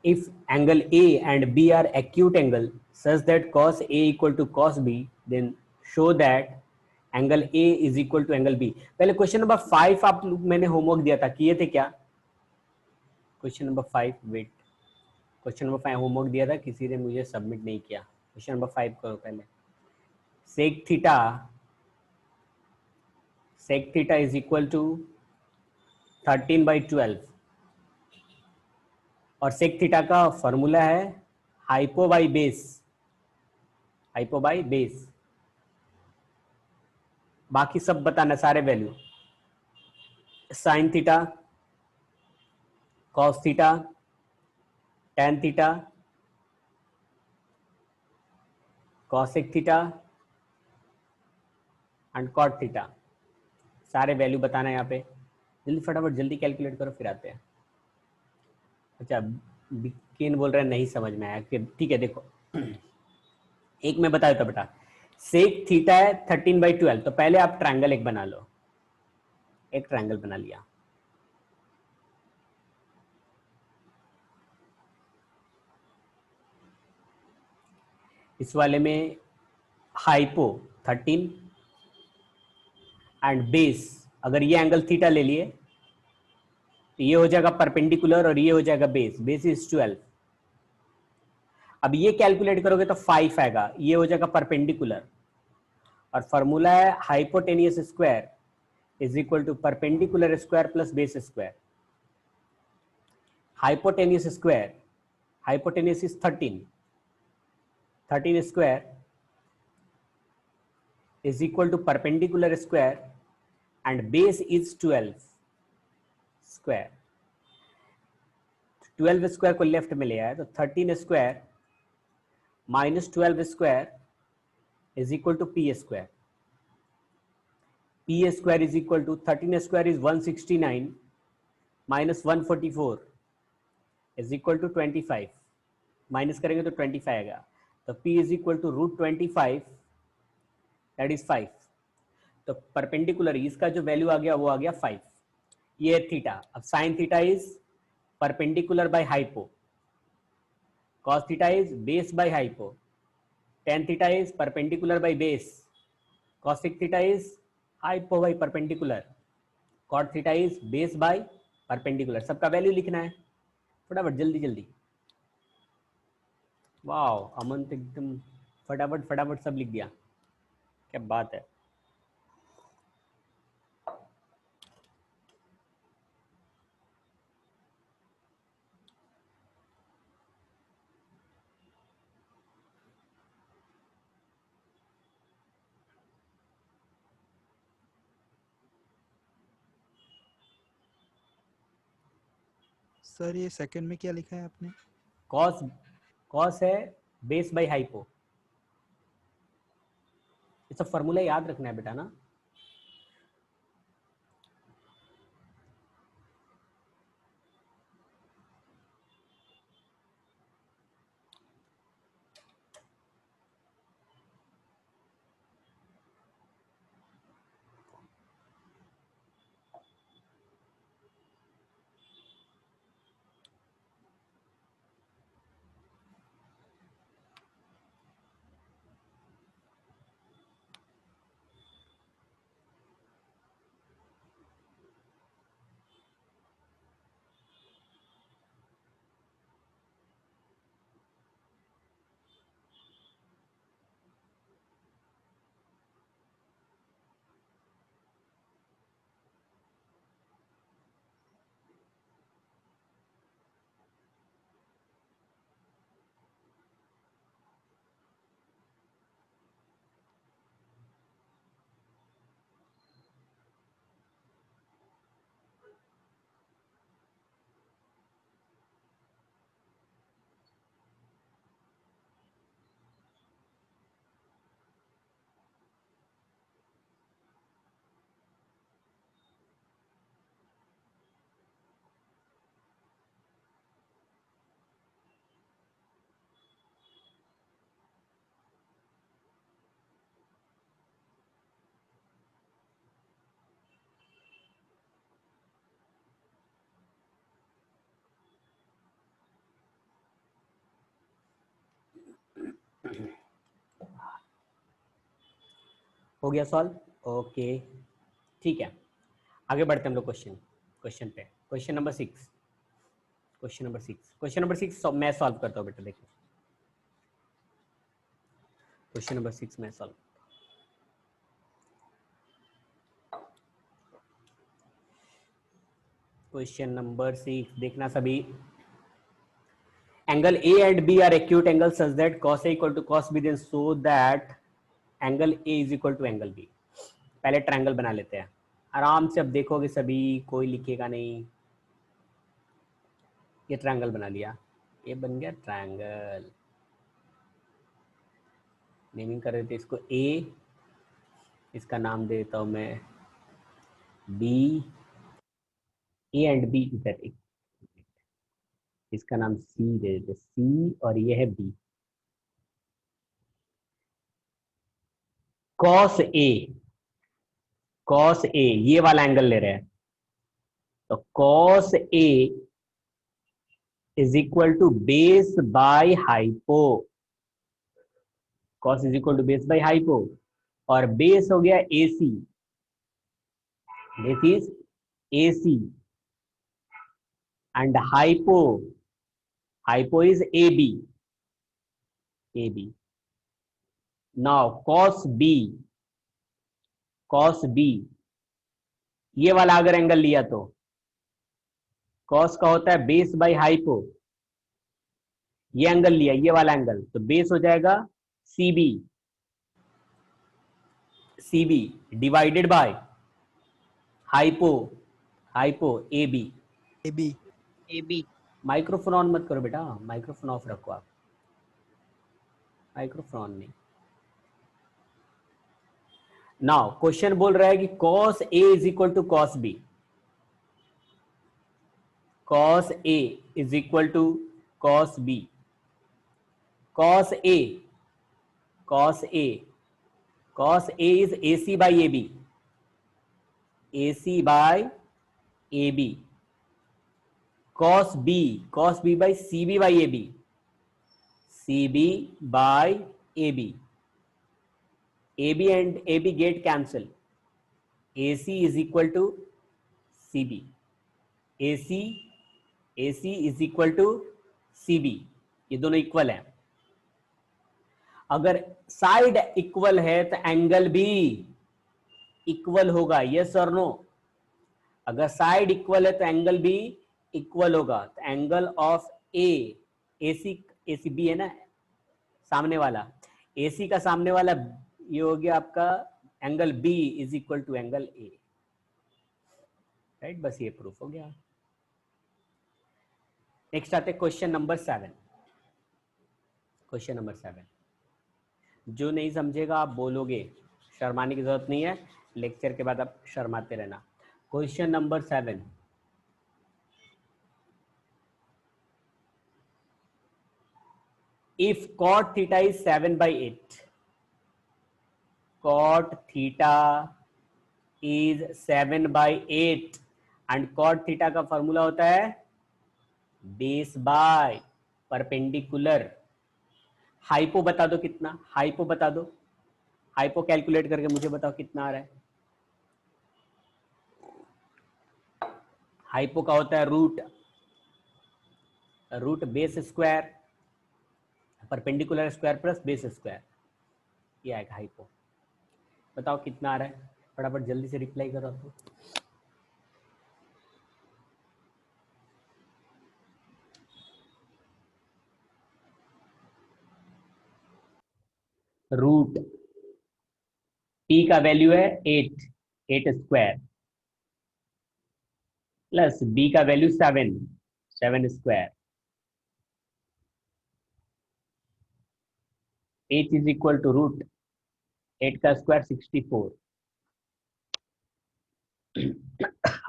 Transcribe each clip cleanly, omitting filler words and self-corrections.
if angle A and B are acute angle such that cos A equal to cos B, then show that angle A is equal to angle B. पहले question number 5 आप लोग मैंने homework दिया था, किए थे क्या? Question number 5, wait, question number 5 homework दिया था, किसी ने मुझे सबमिट नहीं किया. क्वेश्चन नंबर 5 करो पहले. sec theta is equal to 13/12 और sec थीटा का फॉर्मूला है हाइपो बाई बेस. बाकी सब बताना, सारे value. Sine theta, cos theta, tan theta, cosec theta and cot theta, सारे वैल्यू बताना है यहाँ पे. जल्दी फटाफट जल्दी कैलकुलेट करो, फिर आते हैं. अच्छा, बिकेन बोल रहे हैं नहीं समझ में आया. ठीक है, देखो एक मैं बता देता बेटा. सेक थीटा है 13/12, तो पहले आप ट्रायंगल एक बना लो. एक ट्रायंगल बना लिया. इस वाले में हाइपो 13 एंड बेस, अगर ये एंगल थीटा ले लिए तो ये हो जाएगा परपेंडिकुलर और ये हो जाएगा बेस इज 12. अब ये कैलकुलेट करोगे तो 5 आएगा, ये हो जाएगा परपेंडिकुलर. और फॉर्मूला है hypotenuse square is equal to perpendicular square plus base square. Hypotenuse square, hypotenuse is 13 square is equal to perpendicular square and base is 12 square. 12 square को लेफ्ट में ले आया तो 13 square minus 12 square is equal to p square. P square is equal to 13 square is 169 minus 144 is equal to 25. Minus करेंगे तो 25 आएगा. तो P is equal to √25, that is 5. तो परपेंडिकुलर इसका जो वैल्यू आ गया वो आ गया 5. ये थीटा. अब sine theta is perpendicular by hypo, cos theta is base by hypo, tan theta is perpendicular by base, cosec theta is hypo by perpendicular, cot theta is base by perpendicular. सबका value लिखना है फटाफट जल्दी जल्दी. वाह, अमन तो एकदम फटाफट फटाफट सब लिख दिया, क्या बात है. सर ये सेकंड में क्या लिखा है आपने? कॉस है बेस बाय हाइपो. ये सब फॉर्मूला याद रखना है बेटा ना. हो गया सॉल्व। ओके ठीक है, आगे बढ़ते हैं हम लोग क्वेश्चन पे। क्वेश्चन नंबर 6, क्वेश्चन नंबर 6 मैं सॉल्व करता हूँ बेटा। देखो क्वेश्चन नंबर 6 मैं सॉल्व, क्वेश्चन नंबर 6 देखना सभी। Angle A and B are acute angle such that cos a equal to cos b, then so that angle A is equal to angle B. पहले triangle बना लेते हैं आराम से। अब देखोगे सभी, कोई लिखेगा नहीं। ये ट्रायंगल बना लिया, ये बन गया ट्रायंगल। नेमिंग कर रहे थे इसको ए, इसका नाम दे देता हूं मैं बी। ए एंड बी इधर, इसका नाम सी दे देते, सी, और ये है B. Cos A, cos A ये वाला एंगल ले रहे हैं, तो cos A is equal to base by hypo. Cos is equal to base by hypo, और बेस हो गया A C, this is A C, and hypo, hypo is A B, A B. Now cos B, cos B ये वाला अगर angle लिया तो cos का होता है बेस बाय हाइपो, ये एंगल लिया, ये वाला एंगल, तो बेस हो जाएगा C B, C B divided by hypo, hypo A B. A B. A B. Microphone on मत करो बेटा, माइक्रोफोन ऑफ रखो आप, माइक्रोफोन ऑन नहीं। नाउ क्वेश्चन बोल रहा है कि cos A is equal to cos B, cos A is equal to cos B, cos A, cos A, cos A is AC by AB, AC by AB, cos B, cos B by CB by AB, CB by AB, AB and AB get cancel, AC is equal to CB, AC, AC is equal to CB, ये दोनों equal है। अगर side equal है तो angle भी equal होगा, yes और no. अगर साइड इक्वल है तो एंगल भी इक्वल होगा। तो angle of A, AC, AC B है ना सामने वाला, एसी का सामने वाला ये हो गया आपका angle B is equal to angle A, right. बस ये प्रूफ हो गया। नेक्स्ट आते क्वेश्चन नंबर 7, क्वेश्चन नंबर 7। जो नहीं समझेगा आप बोलोगे, शर्माने की जरूरत नहीं है, लेक्चर के बाद आप शर्माते रहना। Question number 7, if cot theta is 7/8, cot theta is 7/8 and cot theta का फॉर्मूला होता है बेस बाय परपेंडिकुलर। हाइपो बता दो कितना, हाइपो बता दो, हाइपो कैलकुलेट करके मुझे बताओ कितना आ रहा है। हाइपो का होता है root, root base square perpendicular square plus base square, ये आएगा हाइपो। बताओ कितना आ रहा है, फटाफट जल्दी से रिप्लाई करो आपको। रूट पी का वैल्यू है 8, 8 स्क्वायर, प्लस बी का value 7, 7 square, H is equal to root 8 का square 64,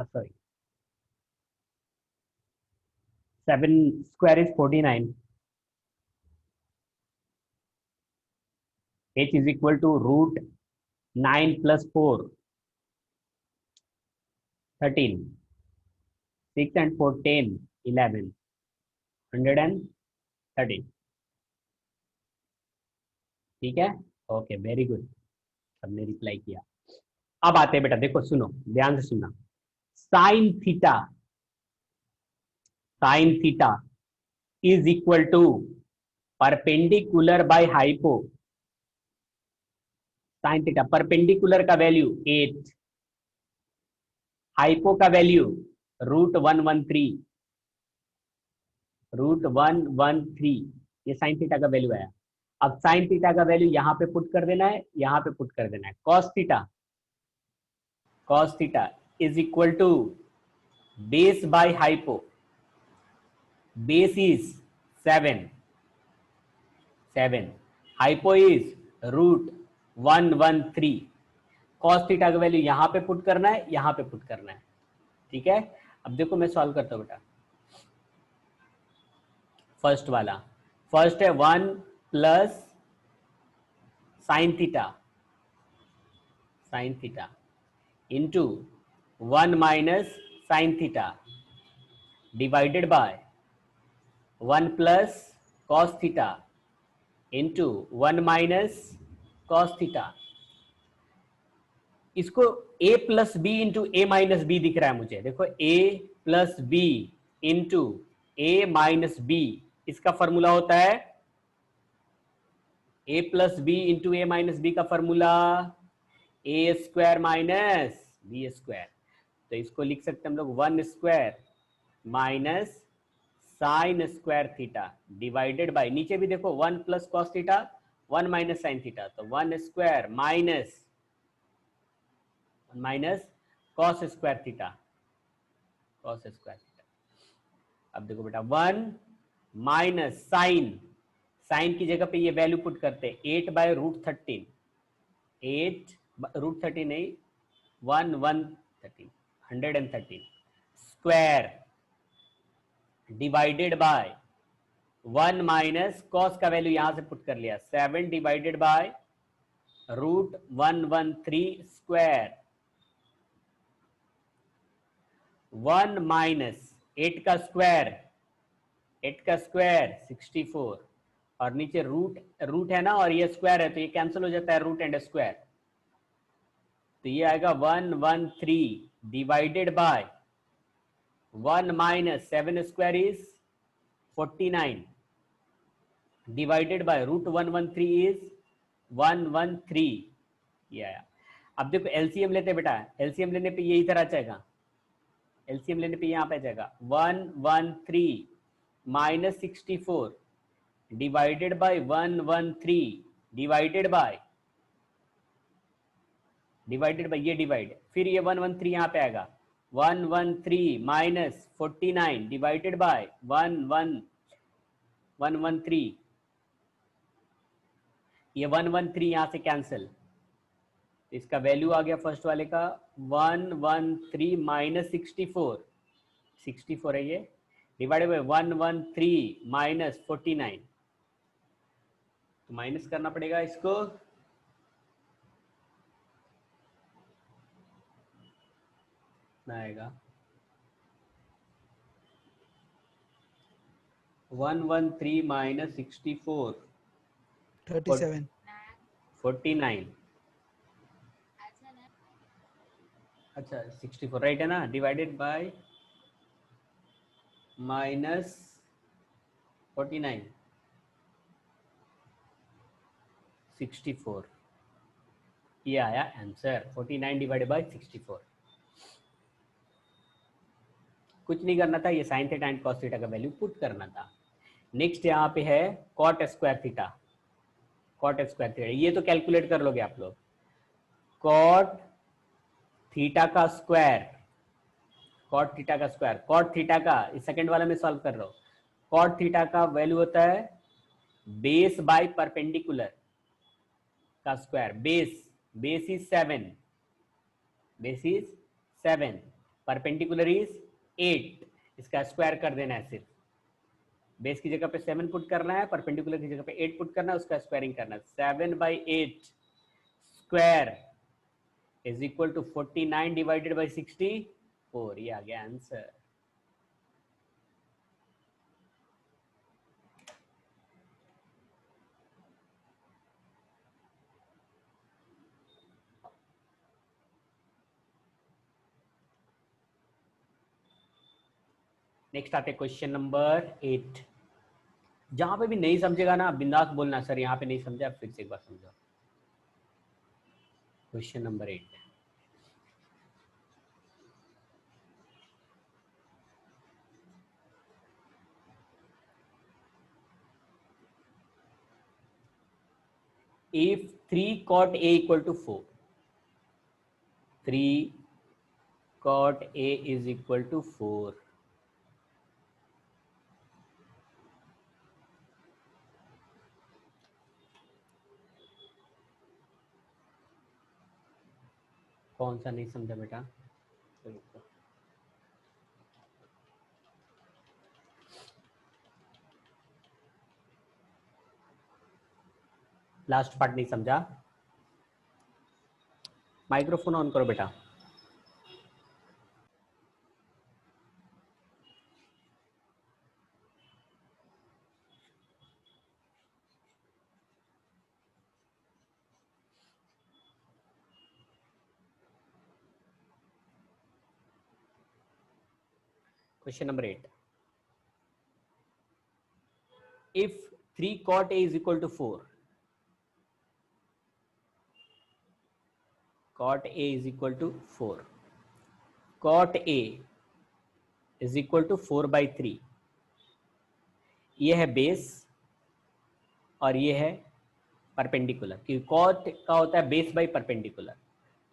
sorry 7 square is 49, h is equal to root 9 plus 4, 13, 6 and 4, 10, 11, 113। ठीक है, ओके वेरी गुड, सबने रिप्लाई किया। अब आते हैं बेटा, देखो सुनो, ध्यान से सुनना। Sine theta, sine theta is equal to perpendicular by hypo. Sine theta perpendicular का वैल्यू 8, हाइपो का वैल्यू √113, √113, ये साइन थीटा का वैल्यू आया। अब साइन थीटा का वैल्यू यहां पे पुट कर देना है, यहां पे पुट कर देना है। Cos theta, cos theta is equal to base by hypo, base is 7, 7, hypo is √113। Cos theta का वैल्यू यहां पे पुट करना है, यहां पे पुट करना है, ठीक है। अब देखो मैं सॉल्व करता हूं बेटा। फर्स्ट वाला, फर्स्ट है 1 plus sine theta, sine theta into 1 minus sine theta divided by 1 plus cos theta into 1 minus cos theta. इसको a plus B into A minus B दिख रहा है मुझे, देखो a plus B into A minus B, इसका formula होता है a plus B into A minus B का formula A square minus B square. तो इसको लिख सकते हैं हम लोग 1 square minus sine square theta divided bye, नीचे भी देखो 1 plus cos theta 1 minus sine theta, तो 1 square minus cos square theta, cos square theta. अब देखो बेटा 1 माइनस साइन, साइन की जगह पे ये वैल्यू पुट करते हैं 8 बाय √13, 8 √13 नहीं 113 square divided by 1 minus cos का वैल्यू यहां से पुट कर लिया 7 डिवाइडेड बाय √113 स्क्वायर, 1 माइनस 8 का स्क्वायर, 8 का स्क्वायर 64, और नीचे रूट, रूट है ना और ये स्क्वायर है तो ये कैंसिल हो जाता है रूट एंड स्क्वायर, तो ये आएगा 113 divided by 1 minus 7 square is 49 divided by √113 is 113, ये आया। अब देखो एलसीएम लेते बेटा, एलसीएम लेने पे ये इधर आ जाएगा, एलसीएम लेने पे यहां पे आ जाएगा 113 minus 64 divided by 113 divided by ये डिवाइड, फिर ये 113 यहां पे आएगा 113 माइनस 49 डिवाइडेड बाय 113, ये 113 यहां से कैंसिल, इसका वैल्यू आ गया फर्स्ट वाले का 113 माइनस 64, 64 है ये, डिवाइडेड बाय 113 माइनस 49, तो माइनस करना पड़ेगा इसको, आएगा 113 माइनस 64 37। 49, अच्छा 64 राइट है ना, डिवाइडेड बाय माइनस 49 64, ये आया आंसर 49 डिवाइडेड बाय 64। कुछ नहीं करना था, ये sine theta and cos theta का वैल्यू पुट करना था। नेक्स्ट यहाँ पे है cot square theta, cot square theta ये तो कैलकुलेट कर लोगे आप लोग, कॉट थीटा का स्क्वायर, कॉट थीटा का स्क्वायर, कॉट थीटा का इस सेकंड वाला में सॉल्व कर रहा हूं, कॉट थीटा का वैल्यू होता है बेस बाय परपेंडिकुलर का square, base is 7, base is 7, perpendicular is 8, इसका स्क्वायर कर देना है, सिर्फ बेस की जगह पे 7 पुट करना है, परपेंडिकुलर की जगह पे 8 पुट करना है, उसका स्क्वायरिंग करना है, 7/8 square is equal to 49 divided by 64, ये आ गया आंसर। नेक्स्ट आते क्वेश्चन नंबर 8। जहां पे भी नहीं समझेगा ना बिंदास बोलना, सर यहाँ पे नहीं समझा, फिर से एक बार समझो। Question number 8। If 3 cot A equal to 4, 3 cot A is equal to 4, कौन सा नहीं समझा बेटा? लास्ट पार्ट नहीं समझा? माइक्रोफोन ऑन करो बेटा। Question number 8. If 3 cot A is equal to 4, cot A is equal to 4, cot A is equal to 4 by 3, ये है बेस और ये है परपेंडिकुलर, क्योंकि कॉट का होता है बेस बाई परपेंडिकुलर,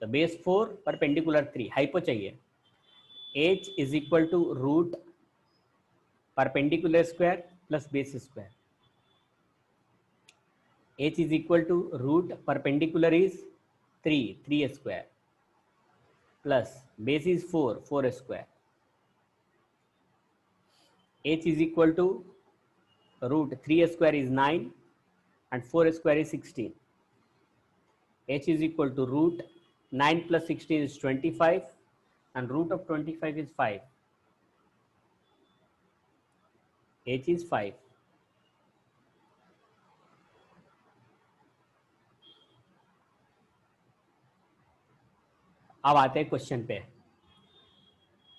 तो बेस 4 परपेंडिकुलर 3, हाइपो चाहिए। h is equal to root perpendicular square plus base square, h is equal to root perpendicular is 3 square plus base is 4 square, h is equal to root 3 square is 9 and 4 square is 16. h is equal to root 9 plus 16 is 25 and root of 25 is 5. h is 5. अब आते हैं question पे।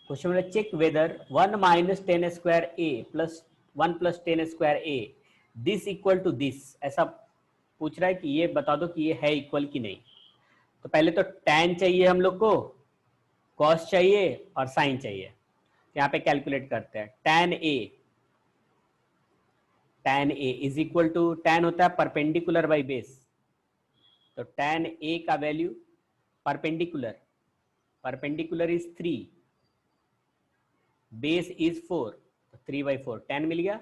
Question में check whether 1 minus 10 square a plus 1 plus 10 square a this equal to this, ऐसा पूछ रहा है कि ये बता दो कि ये है इक्वल कि नहीं। तो पहले तो tan चाहिए हम लोग को, cos चाहिए और sin चाहिए। तो यहाँ पे कैलकुलेट करते हैं। tan a is equal to, tan होता है परपेंडिकुलर बाई बेस, तो tan a का value perpendicular is 3, base is 4, तो 3/4 tan मिल गया।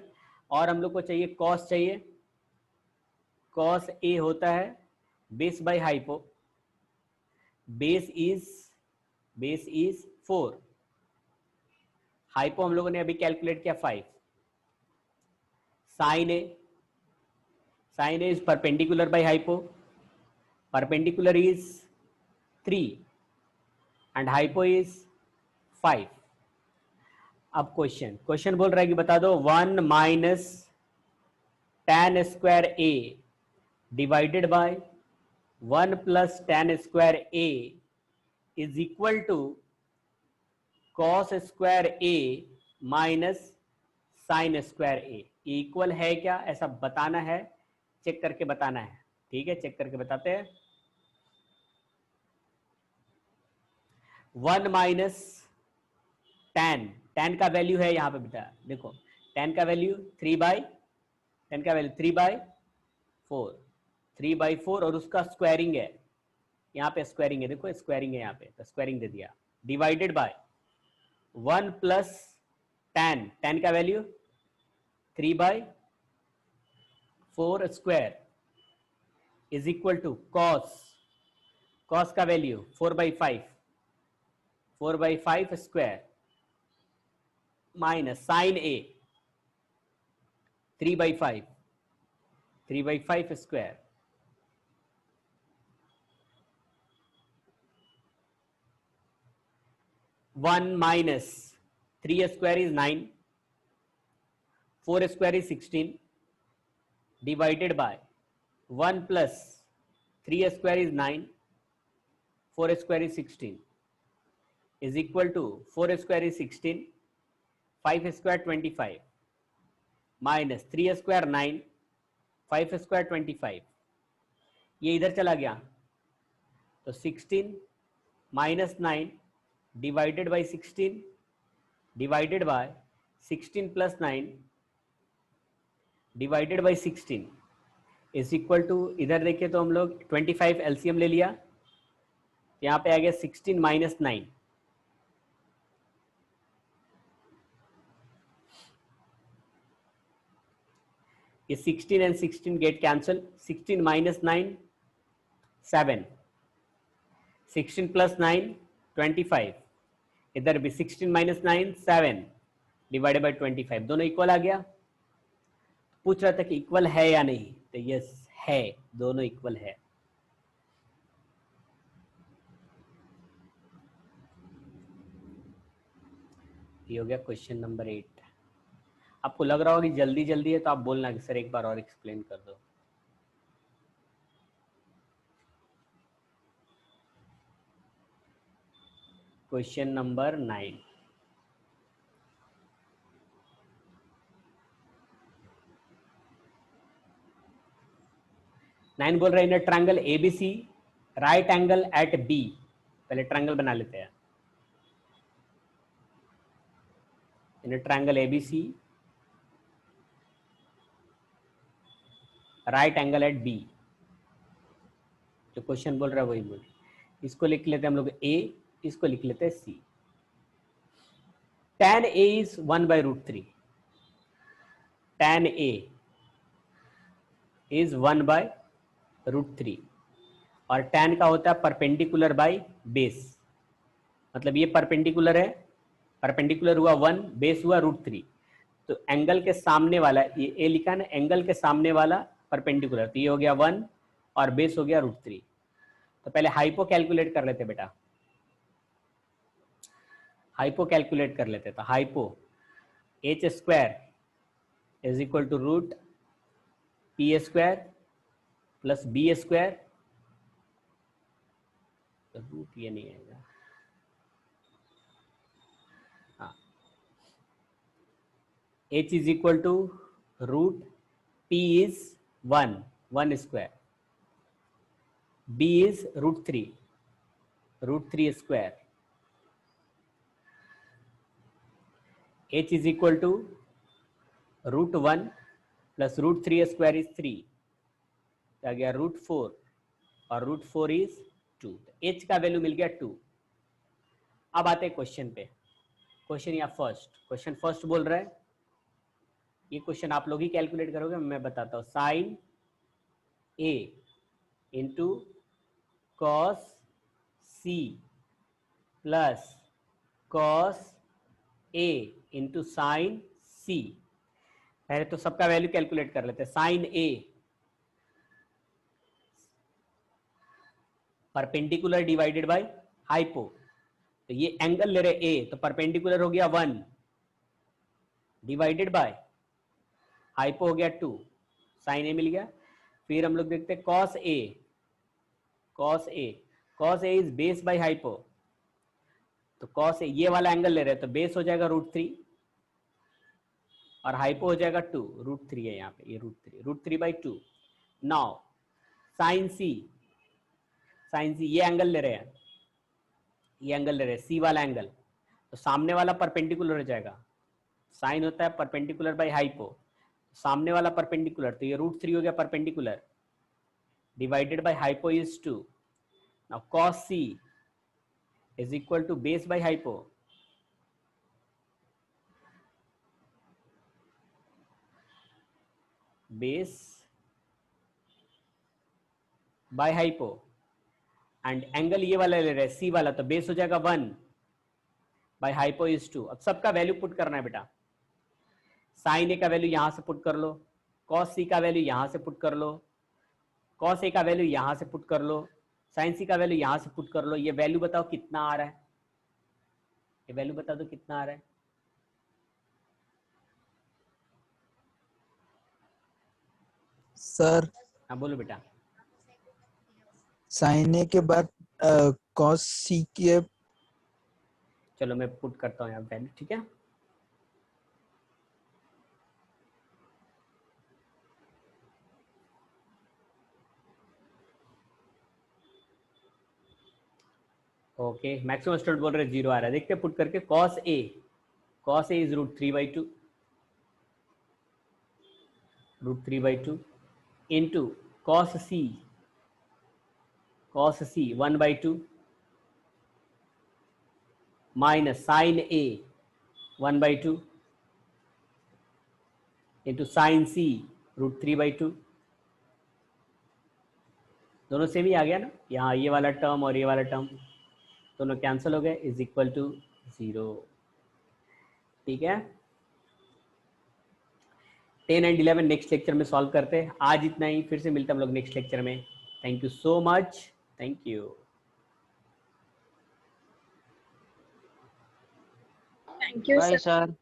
और हम लोग को चाहिए cos चाहिए, cos a होता है base by hypo, base is 4, hypo हम लोगों ने अभी कैलकुलेट किया 5। sin a is perpendicular by hypo, perpendicular is 3 and hypo is 5। अब क्वेश्चन बोल रहा है कि बता दो 1 minus tan square a divided by 1 plus tan square a is equal to cos square a minus sin square a, equal है क्या ऐसा बताना है, चेक करके बताना है। ठीक है, चेक करके बताते हैं। 1 माइनस tan का वैल्यू है यहाँ पे बेटा, देखो tan का वैल्यू 3/4 और उसका स्क्वायरिंग है, यहाँ पे स्क्वायरिंग है, देखो स्क्वायरिंग है यहाँ पे, तो स्क्वायरिंग दे दिया, डिवाइडेड बाय 1 प्लस tan का value 3/4 square is equal to cos का value 4/5 square minus sin a 3/5 square, one minus 3 square is 9, 4 square is 16 divided by 1 plus 3 square is 9, 4 square is 16 is equal to 4 square is 16, 5 square 25 minus 3 square 9, 5 square 25, ये इधर चला गया तो 16 minus 9 divided by 16 divided by 16 plus 9 divided by 16 is equal to, इधर देखिए तो हम लोग 25 एलसीएम ले लिया, यहाँ पे आ गया 16 माइनस 9, ये 16 and 16 get cancel, 16 minus 9 7, 16 plus 9 25, इधर भी 16 माइनस 9 7 डिवाइडेड बाई 25, दोनों इक्वल आ गया। पूछ रहा था कि इक्वल है या नहीं, तो यस है, दोनों इक्वल है। ये हो गया क्वेश्चन नंबर 8। आपको लग रहा होगा कि जल्दी जल्दी है तो आप बोलना कि सर एक बार और एक्सप्लेन कर दो। क्वेश्चन नंबर 9, बोल रहे हैं in triangle ABC right angle at B, पहले ट्रायंगल बना लेते हैं। In triangle ABC right angle at B, जो क्वेश्चन बोल रहा है वही बोल, इसको लिख लेते हैं हम लोग ए, इसको लिख लेते हैं सी। tan A is 1 by root 3, tan A is 1 by root 3, और tan का होता है परपेंडिकुलर बाय बेस, मतलब ये परपेंडिकुलर है, परपेंडिकुलर हुआ 1, बेस हुआ √3, तो एंगल के सामने वाला, ये ए लिखा ना, एंगल के सामने वाला परपेंडिकुलर, तो ये हो गया 1 और बेस हो गया √3। तो पहले हाइपो कैलकुलेट कर लेते बेटा, हाइपो कैलकुलेट कर लेते, तो hypo h square is equal to root P square plus B square, root ये नहीं आएगा, हाँ, h is equal to root p is 1 square, b is √3 square, h is equal to √1 plus √3 square is 3, आ गया √4 और √4 is 2, h का value मिल गया 2। अब आते हैं क्वेश्चन पे, क्वेश्चन या क्वेश्चन फर्स्ट बोल रहा है, ये क्वेश्चन आप लोग ही कैलकुलेट करोगे, मैं बताता हूँ, sine a into cos c plus cos a into sine c। पहले तो सबका वैल्यू कैलकुलेट कर लेते हैं। Sine a perpendicular divided by hypo, तो ये एंगल ले रहे a, तो परपेंडिकुलर हो गया 1 डिवाइडेड बाय हाइपो हो गया 2, साइन a मिल गया। फिर हम लोग देखते हैं cos a, cos a is base by hypo, तो कॉस a ये वाला एंगल ले रहे हैं, तो बेस हो जाएगा √3 और हाइपो हो जाएगा 2, √3 है यहाँ पे, ये √3 बाई 2। नाउ साइन c ये एंगल ले रहे हैं, ये एंगल ले रहे हैं सी वाला एंगल, तो सामने वाला परपेंडिकुलर हो जाएगा, साइन होता है परपेंडिकुलर बाय हाइपो, सामने वाला परपेंडिकुलर, तो ये √3 हो गया perpendicular divided by hypo is 2। Now cos c is equal to base by hypo, base by hypo, and angle ये वाला ले रहे हैं सी वाला, तो बेस हो जाएगा 1 बाय हाइपो इज 2। अब सबका वैल्यू पुट करना है बेटा, साइन ए का वैल्यू यहां से पुट कर लो, कॉस सी का वैल्यू यहां से पुट कर लो, कॉस ए का वैल्यू यहां से पुट कर लो, साइन सी का वैल्यू यहां से पुट कर लो। ये वैल्यू बताओ कितना आ रहा है, ये वैल्यू बता दो कितना आ रहा है। सर हाँ बोलो बेटा। साइन ए के बाद कॉस सी के, चलो मैं पुट करता हूँ यहाँ वैल्यू, ठीक है। ओके, मैक्सिमम स्टूडेंट बोल रहे 0 आ रहा है, देखते हैं पुट करके। cos a is √3/2 √3/2 into cos c 1/2 minus sin a 1/2 into sin c √3/2। दोनों सेम ही आ गया ना, यहाँ ये वाला टर्म और ये वाला टर्म दोनों कैंसिल हो गए, इज इक्वल टू 0। ठीक है, 10 एंड 11 नेक्स्ट लेक्चर में सॉल्व करते हैं। आज इतना ही, फिर से मिलते हैं हम लोग नेक्स्ट लेक्चर में। Thank you so much, thank you. Thank you bye sir. Sir.